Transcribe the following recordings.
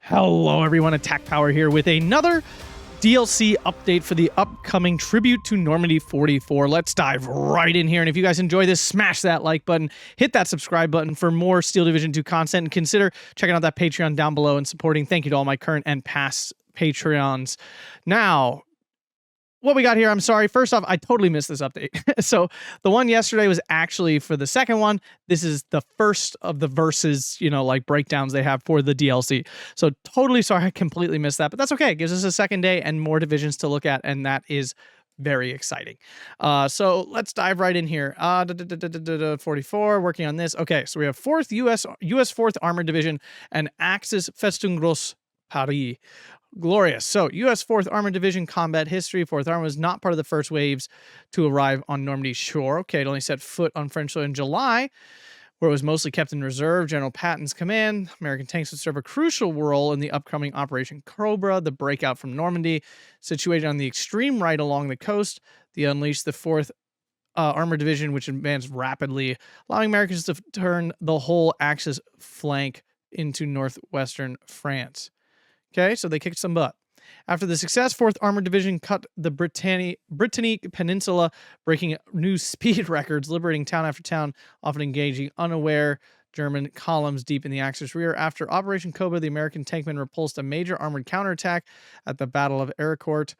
Hello everyone, Attack Power here with another DLC update for the upcoming Tribute to Normandy 44. Let's dive right in here, and if you guys enjoy this, smash that like button, hit that subscribe button for more Steel Division 2 content, and consider checking out that Patreon down below and supporting. Thank you to all my current and past Patreons. Now, what we got here, I'm sorry. First off, I totally missed this update. So the one yesterday was actually for the second one. This is the first of the verses, like breakdowns they have for the DLC. So totally sorry, I completely missed that, but that's okay. It gives us a second day and more divisions to look at, and that is very exciting. So let's dive right in here. 44, working on this. Okay, so we have US 4th Armored Division and Axis Festung Paris. Glorious. So, U.S. 4th Armored Division combat history. 4th Armored was not part of the first waves to arrive on Normandy shore. Okay, it only set foot on French soil in July, where it was mostly kept in reserve. General Patton's command. American tanks would serve a crucial role in the upcoming Operation Cobra, the breakout from Normandy. Situated on the extreme right along the coast, they unleashed the 4th Armored Division, which advanced rapidly, allowing Americans to turn the whole Axis flank into northwestern France. Okay, so they kicked some butt. After the success, 4th Armored Division cut the Britannique Peninsula, breaking new speed records, liberating town after town, often engaging unaware German columns deep in the Axis rear. After Operation Cobra, the American tankmen repulsed a major armored counterattack at the Battle of Ericourt.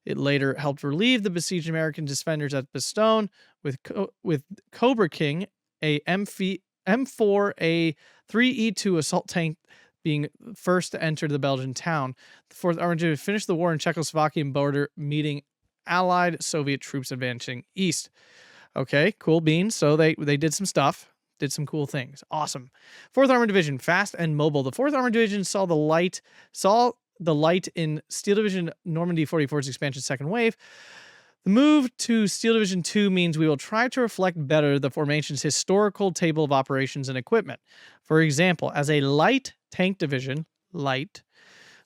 It later helped relieve the besieged American defenders at Festung, with Cobra King, a M4, a 3E2 assault tank, being first to enter the Belgian town. The 4th Armored Division finished the war in Czechoslovakian border, meeting Allied Soviet troops advancing east. Okay, cool beans. So they did some stuff, did some cool things. Awesome. 4th Armored Division, fast and mobile. The 4th Armored Division saw the light in Steel Division Normandy 44's expansion second wave. The move to Steel Division 2 means we will try to reflect better the formation's historical table of operations and equipment. For example, as a light tank division, the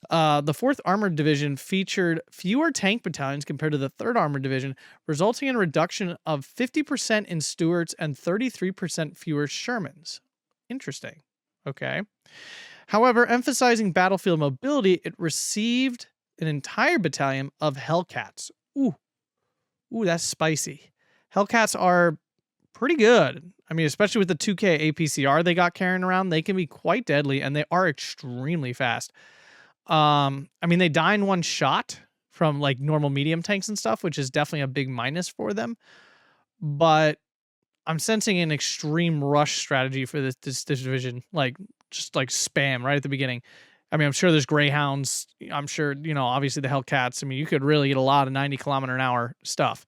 4th Armored Division featured fewer tank battalions compared to the 3rd Armored Division, resulting in a reduction of 50% in Stuarts and 33% fewer Shermans. Interesting. Okay. However, emphasizing battlefield mobility, it received an entire battalion of Hellcats. Ooh, that's spicy. Hellcats are pretty good. I mean, especially with the 2K APCR they got carrying around, they can be quite deadly, and they are extremely fast. I mean, they die in one shot from like normal medium tanks and stuff, which is definitely a big minus for them. But I'm sensing an extreme rush strategy for this division, just spam right at the beginning. I mean, I'm sure there's Greyhounds. I'm sure, obviously the Hellcats. I mean, you could really get a lot of 90-kilometer-an-hour stuff.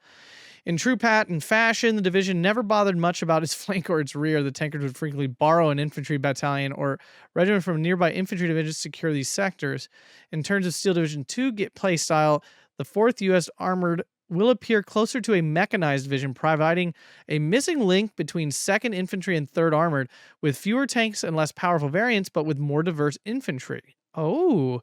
In true Patton fashion, the division never bothered much about its flank or its rear. The tankers would frequently borrow an infantry battalion or regiment from nearby infantry divisions to secure these sectors. In terms of Steel Division 2 play style, the 4th U.S. Armored will appear closer to a mechanized division, providing a missing link between 2nd Infantry and 3rd Armored, with fewer tanks and less powerful variants, but with more diverse infantry. Oh,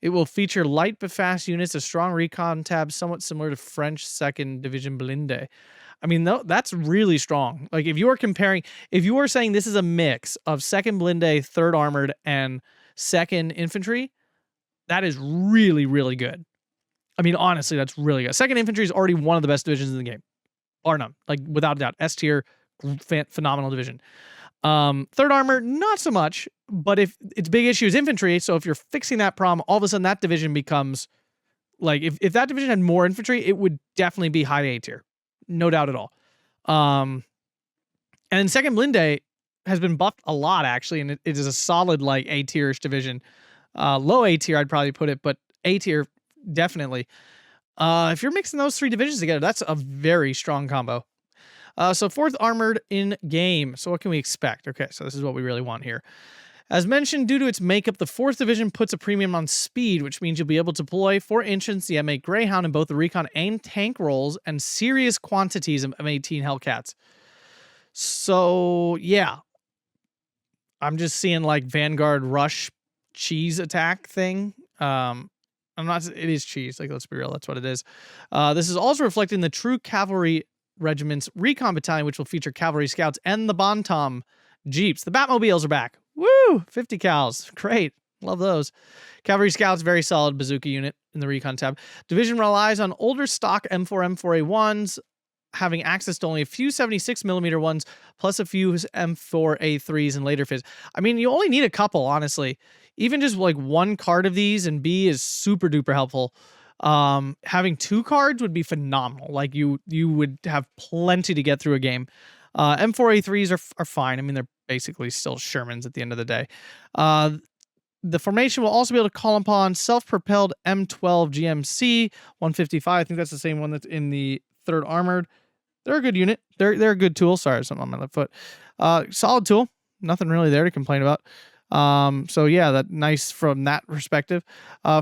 it will feature light but fast units, a strong recon tab, somewhat similar to French 2nd Division Blindé. I mean, that's really strong. Like, if you are saying this is a mix of 2nd Blindé, 3rd Armored, and 2nd Infantry, that is really, really good. I mean, honestly, that's really good. 2nd Infantry is already one of the best divisions in the game. Bar none. Like, without a doubt. S tier, phenomenal division. 3rd Armor, not so much, but if its big issue is infantry, so if you're fixing that problem, all of a sudden that division becomes, like, if that division had more infantry, it would definitely be high A tier. No doubt at all. And 2nd Blindé has been buffed a lot, actually, and it is a solid, like, A tier-ish division. Low A tier, I'd probably put it, but A tier, definitely. If you're mixing those 3 divisions together, that's a very strong combo. So 4th Armored in game. So what can we expect? Okay, so this is what we really want here. As mentioned, due to its makeup, the 4th Division puts a premium on speed, which means you'll be able to deploy, for instance, the M8 Greyhound in both the recon and tank roles, and serious quantities of M18 Hellcats. So, yeah. I'm just seeing, like, Vanguard Rush cheese attack thing. It is cheese. Like, let's be real. That's what it is. This is also reflecting the true cavalry regiment's recon battalion, which will feature cavalry scouts and the Bantam Jeeps. The Batmobiles are back. Woo! 50 cals. Great. Love those. Cavalry Scouts, very solid bazooka unit in the recon tab. Division relies on older stock M4, M4A1s, having access to only a few 76mm ones, plus a few M4A3s and later phase. I mean, you only need a couple, honestly. Even just like one card of these and B is super duper helpful. Having 2 cards would be phenomenal. Like you would have plenty to get through a game. M4A3s are fine. I mean, they're basically still Shermans at the end of the day. The formation will also be able to call upon self-propelled M12 GMC 155. I think that's the same one that's in the 3rd Armored. They're a good unit. They're a good tool. Sorry, something on my left foot. Solid tool. Nothing really there to complain about. So yeah, that nice from that perspective.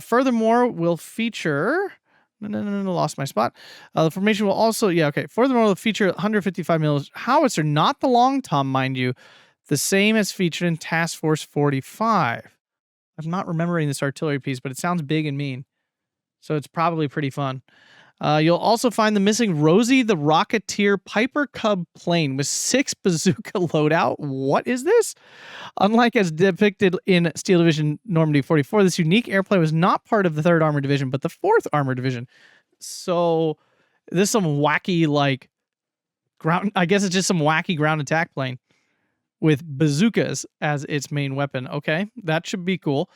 Furthermore, will feature. No, lost my spot. The formation will also, Furthermore, will feature 155mm howitzer, not the long tom, mind you, the same as featured in Task Force 45. I'm not remembering this artillery piece, but it sounds big and mean, so it's probably pretty fun. You'll also find the missing Rosie the Rocketeer Piper Cub plane with 6 bazooka loadout. What is this? Unlike as depicted in Steel Division Normandy 44, this unique airplane was not part of the 3rd Armored Division, but the 4th Armored Division. So this is some wacky, like, ground. I guess it's just some wacky ground attack plane with bazookas as its main weapon. Okay, that should be cool.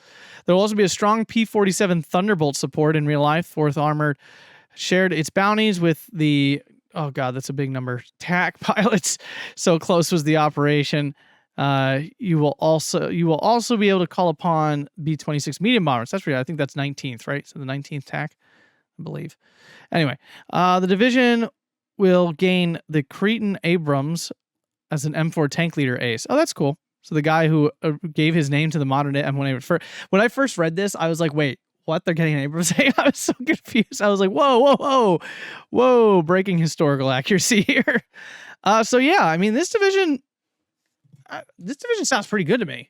There will also be a strong P-47 Thunderbolt support in real life. 4th Armored shared its bounties with the, oh god, that's a big number, TAC pilots. So close was the operation. You will also be able to call upon B-26 medium bombers. That's right. I think that's 19th, right? So the 19th TAC, I believe. Anyway, the division will gain the Cretan Abrams as an M4 tank leader ace. Oh, that's cool. So the guy who gave his name to the modern day M1A. When I first read this, I was like, wait, what? They're getting an Abrams? I was so confused. I was like, whoa, breaking historical accuracy here. So yeah, I mean, this division sounds pretty good to me.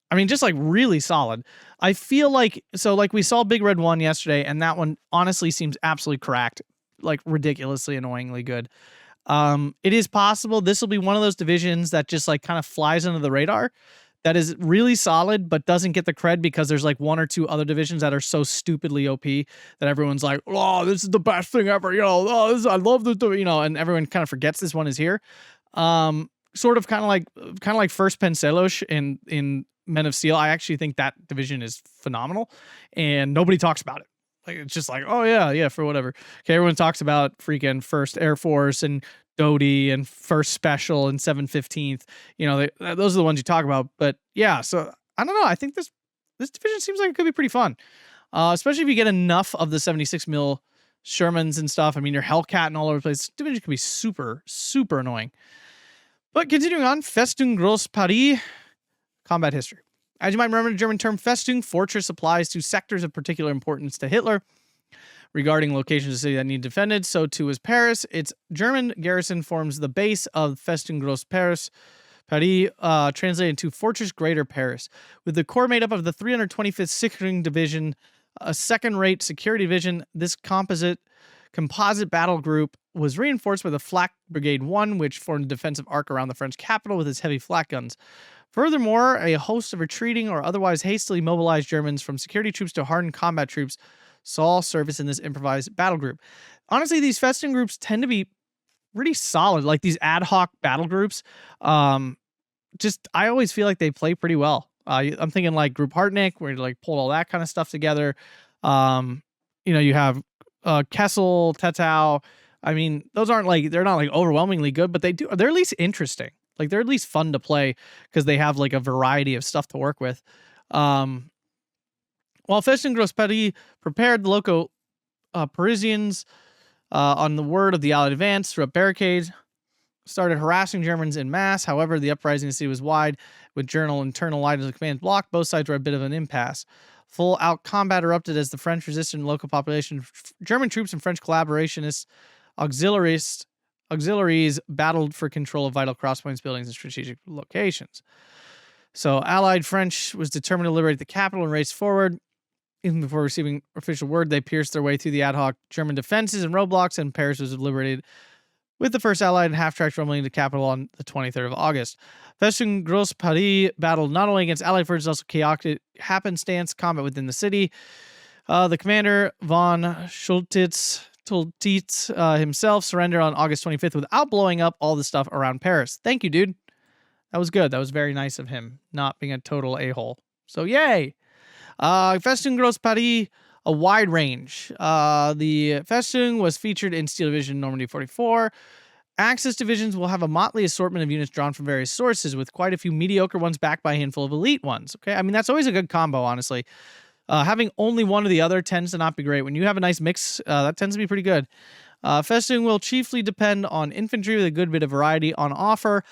I mean, just like really solid. I feel like, so like we saw Big Red 1 yesterday, and that one honestly seems absolutely cracked, like ridiculously annoyingly good. It is possible this will be one of those divisions that just like kind of flies under the radar, that is really solid, but doesn't get the cred because there's like 1 or 2 other divisions that are so stupidly OP that everyone's like, oh, this is the best thing ever, I love this, and everyone kind of forgets this one is here. Sort of kind of like First Penselos in Men of Steel. I actually think that division is phenomenal, and nobody talks about it. Like, it's just like, oh yeah, for whatever. Okay, everyone talks about freaking First Air Force and Doty and First Special and 715th. Those are the ones you talk about. But yeah, so I don't know. I think this division seems like it could be pretty fun, especially if you get enough of the 76mm Shermans and stuff. I mean, your Hellcat and all over the place. This division can be super, super annoying. But continuing on, Festung Gross Paris, combat history. As you might remember, the German term Festung, fortress, applies to sectors of particular importance to Hitler. Regarding locations of the city that need defended, so too is Paris. Its German garrison forms the base of Festung Gross Paris, translated into Fortress Greater Paris, with the corps made up of the 325th Sickering Division, a second-rate security division. This composite battle group was reinforced by the Flak Brigade 1, which formed a defensive arc around the French capital with its heavy flak guns. Furthermore, a host of retreating or otherwise hastily mobilized Germans, from security troops to hardened combat troops, saw service in this improvised battle group. Honestly, these Festung groups tend to be pretty solid, like these ad hoc battle groups. I always feel like they play pretty well. I'm thinking like Group Hartnick, where you like pulled all that kind of stuff together. You have Kessel, Tetau. I mean, they're not like overwhelmingly good, but they're at least interesting. Like, they're at least fun to play because they have like a variety of stuff to work with. While Festung Gross Paris prepared, the local Parisians, on the word of the Allied advance through a barricade, started harassing Germans in mass. However, the uprising in the city was wide, with internal lines of the command blocked. Both sides were a bit of an impasse. Full-out combat erupted as the French resistant local population, German troops, and French collaborationists, auxiliaries battled for control of vital crosspoints, buildings, and strategic locations. So, Allied French was determined to liberate the capital and race forward. Even before receiving official word, they pierced their way through the ad hoc German defenses and roadblocks, and Paris was liberated with the first Allied half-track rumbling the capital on the 23rd of August. Festung Gross Paris battled not only against Allied forces, also chaotic happenstance combat within the city. The commander, von Schultitz himself, surrendered on August 25th without blowing up all the stuff around Paris. Thank you, dude. That was good. That was very nice of him, not being a total a-hole. So, yay! Festung Gross Paris, a wide range. The Festung was featured in Steel Division Normandy 44. Axis divisions will have a motley assortment of units drawn from various sources, with quite a few mediocre ones backed by a handful of elite ones. Okay, I mean, that's always a good combo, honestly. Having only one or the other tends to not be great. When you have a nice mix, that tends to be pretty good. Festung will chiefly depend on infantry with a good bit of variety on offer.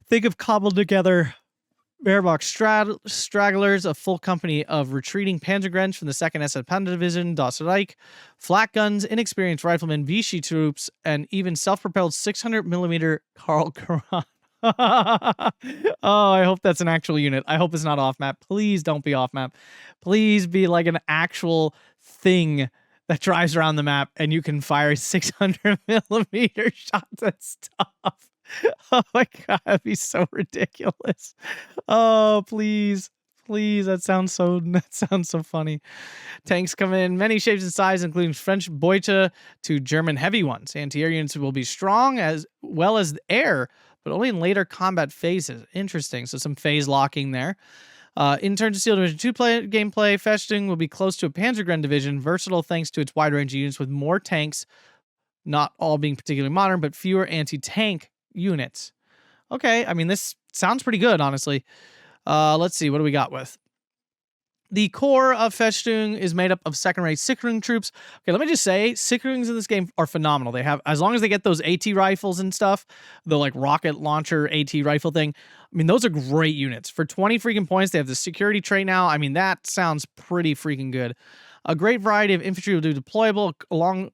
Think of cobbled together Wehrmacht stragglers, a full company of retreating Panzergrenz from the 2nd SS Panzerdivision, Das Reich, flak guns, inexperienced riflemen, Vichy troops, and even self-propelled 600mm Karl Karan. Oh, I hope that's an actual unit. I hope it's not off map. Please don't be off map. Please be like an actual thing that drives around the map and you can fire 600mm shots at stuff. Oh my god, that'd be so ridiculous. Oh, please. Please, that sounds so funny. Tanks come in many shapes and sizes, including French Beute to German heavy ones. Anti-air units will be strong as well as air, but only in later combat phases. Interesting. So some phase locking there. In terms of Steel Division 2 gameplay, Festung will be close to a Panzergrenz division, versatile thanks to its wide range of units with more tanks, not all being particularly modern, but fewer anti-tank units. Okay, I mean, this sounds pretty good, honestly. Let's see, what do we got with? The core of Festung is made up of second-rate Sicherung troops. Okay, let me just say, Sicherungs in this game are phenomenal. They have, as long as they get those AT rifles and stuff, the like rocket launcher AT rifle thing, I mean, those are great units. For 20 freaking points, they have the security trait now. I mean, that sounds pretty freaking good. A great variety of infantry will be deployable,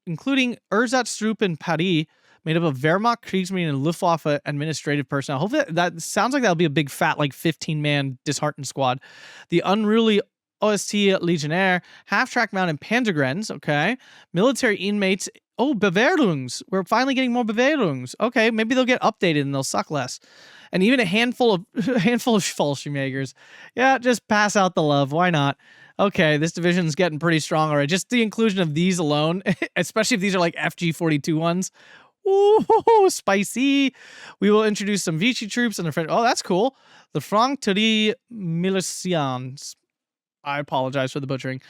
including Ersatztruppen Paris, made up of Wehrmacht, Kriegsmarine, and Luftwaffe administrative personnel. Hopefully that sounds like that'll be a big fat, like 15-man disheartened squad. The unruly OST Legionnaire, half-track mounted Panzergrenz, okay. Military inmates, oh, Bewährungs. We're finally getting more Bewährungs. Okay, maybe they'll get updated and they'll suck less. And even a handful of Fallschirmjägers. Yeah, just pass out the love. Why not? Okay, this division's getting pretty strong already. Just the inclusion of these alone, especially if these are like FG-42 ones. Ooh, spicy. We will introduce some Vichy troops and the French. Oh, that's cool. The Franc-Tireur Milicians. I apologize for the butchering.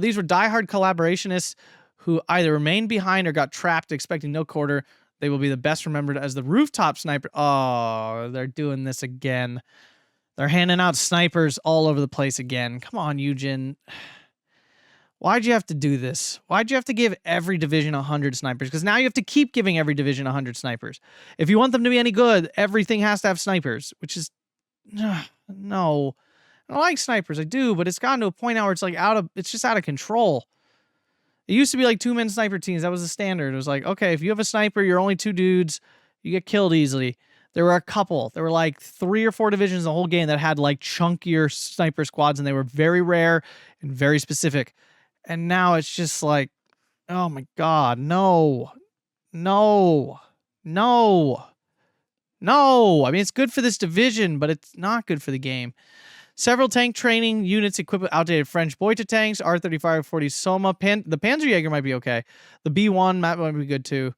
These were diehard collaborationists who either remained behind or got trapped expecting no quarter. They will be the best remembered as the rooftop sniper. Oh, they're doing this again. They're handing out snipers all over the place again. Come on, Eugen. Why'd you have to do this? Why'd you have to give every division 100 snipers? Because now you have to keep giving every division 100 snipers. If you want them to be any good, everything has to have snipers, which is... no. I like snipers, I do, but it's gotten to a point now where it's like it's just out of control. It used to be like 2-man sniper teams. That was the standard. It was like, okay, if you have a sniper, you're only 2 dudes, you get killed easily. There were a couple. There were like 3 or 4 divisions in the whole game that had like chunkier sniper squads, and they were very rare and very specific. And now it's just like, oh my god, no. No. No. No. I mean, it's good for this division, but it's not good for the game. Several tank training units equipped with outdated French Beute tanks, R-35-40 Soma. The Panzerjäger might be okay. The B-1 might be good too.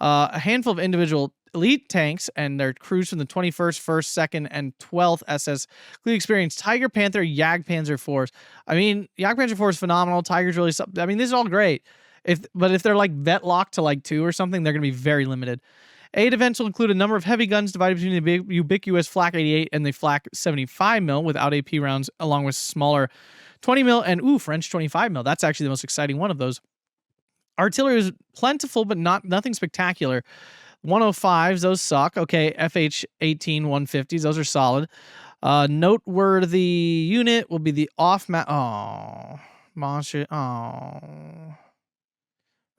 A handful of individual elite tanks and their crews from the 21st, 1st, 2nd, and 12th SS. Including experienced Tiger Panther, Jagdpanzer Force. I mean, Jagdpanzer Force is phenomenal. Tiger's really... I mean, this is all great. But if they're like vet locked to like 2 or something, they're going to be very limited. Aid events will include a number of heavy guns divided between the big, ubiquitous Flak 88 and the Flak 75mm without AP rounds, along with smaller 20mm and, French 25mm. That's actually the most exciting one of those. Artillery is plentiful, but nothing spectacular. 105s, those suck. Okay, FH-18 150s, those are solid. Noteworthy unit will be the off-map... Oh, Monsieur... Oh...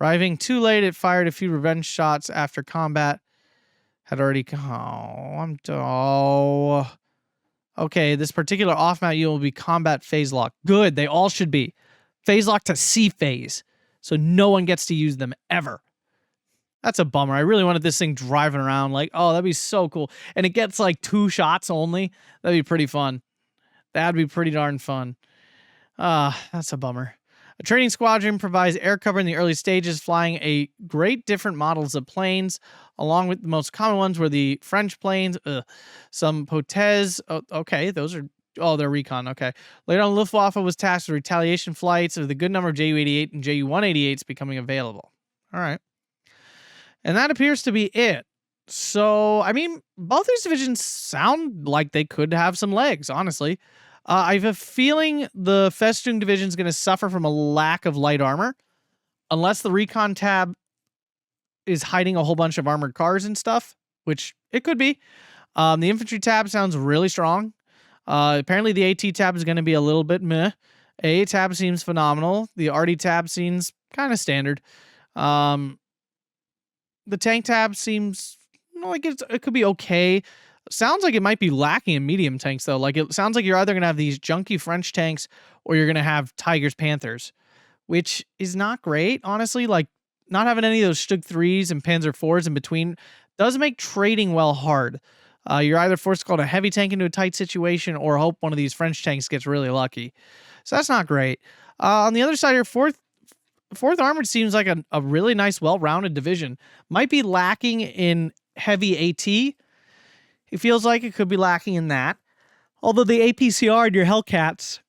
Arriving too late, it fired a few revenge shots after combat had already... Okay, this particular off-map unit will be combat phase lock. Good, they all should be. Phase lock to C phase, so no one gets to use them ever. That's a bummer. I really wanted this thing driving around. Like, oh, that'd be so cool. And it gets like 2 shots only. That'd be pretty fun. That'd be pretty darn fun. That's a bummer. A training squadron provides air cover in the early stages, flying a great different models of planes, along with the most common ones were the French planes, some Potez. Oh, okay, those are, oh, they're recon. Okay. Later on, Luftwaffe was tasked with retaliation flights with a good number of Ju-88 and Ju-188s becoming available. All right. And that appears to be it. So, I mean, both these divisions sound like they could have some legs, honestly. I have a feeling the Festung division is going to suffer from a lack of light armor, unless the recon tab is hiding a whole bunch of armored cars and stuff, which it could be. The infantry tab sounds really strong. Apparently, the AT tab is going to be a little bit meh. AA tab seems phenomenal. The RD tab seems kind of standard. The tank tab seems like it could be okay. Sounds like it might be lacking in medium tanks, though. Like, it sounds like you're either going to have these junky French tanks or you're going to have Tigers, Panthers, which is not great, honestly. Like, not having any of those Stug 3s and Panzer 4s in between does make trading well hard. You're either forced to call a heavy tank into a tight situation or hope one of these French tanks gets really lucky. So that's not great. On the other side, your fourth Armored seems like a really nice, well-rounded division. Might be lacking in heavy AT. It feels like it could be lacking in that. Although the APCR and your Hellcats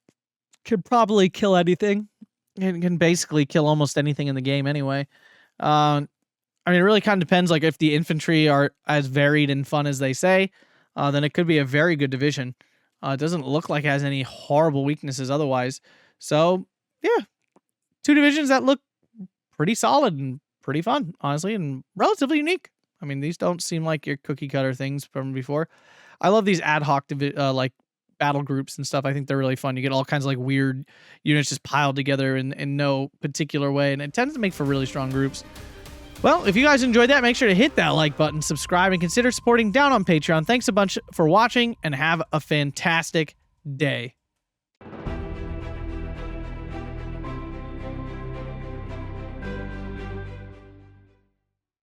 can probably kill anything. It can basically kill almost anything in the game anyway. I mean, it really kind of depends. Like, if the infantry are as varied and fun as they say, then it could be a very good division. It doesn't look like it has any horrible weaknesses otherwise. So, yeah. 2 divisions that look pretty solid and pretty fun, honestly, and relatively unique. I mean, these don't seem like your cookie cutter things from before. I love these ad hoc like battle groups and stuff. I think they're really fun. You get all kinds of like weird units just piled together in no particular way, and it tends to make for really strong groups. Well, if you guys enjoyed that, make sure to hit that like button, subscribe, and consider supporting down on Patreon. Thanks a bunch for watching, and have a fantastic day.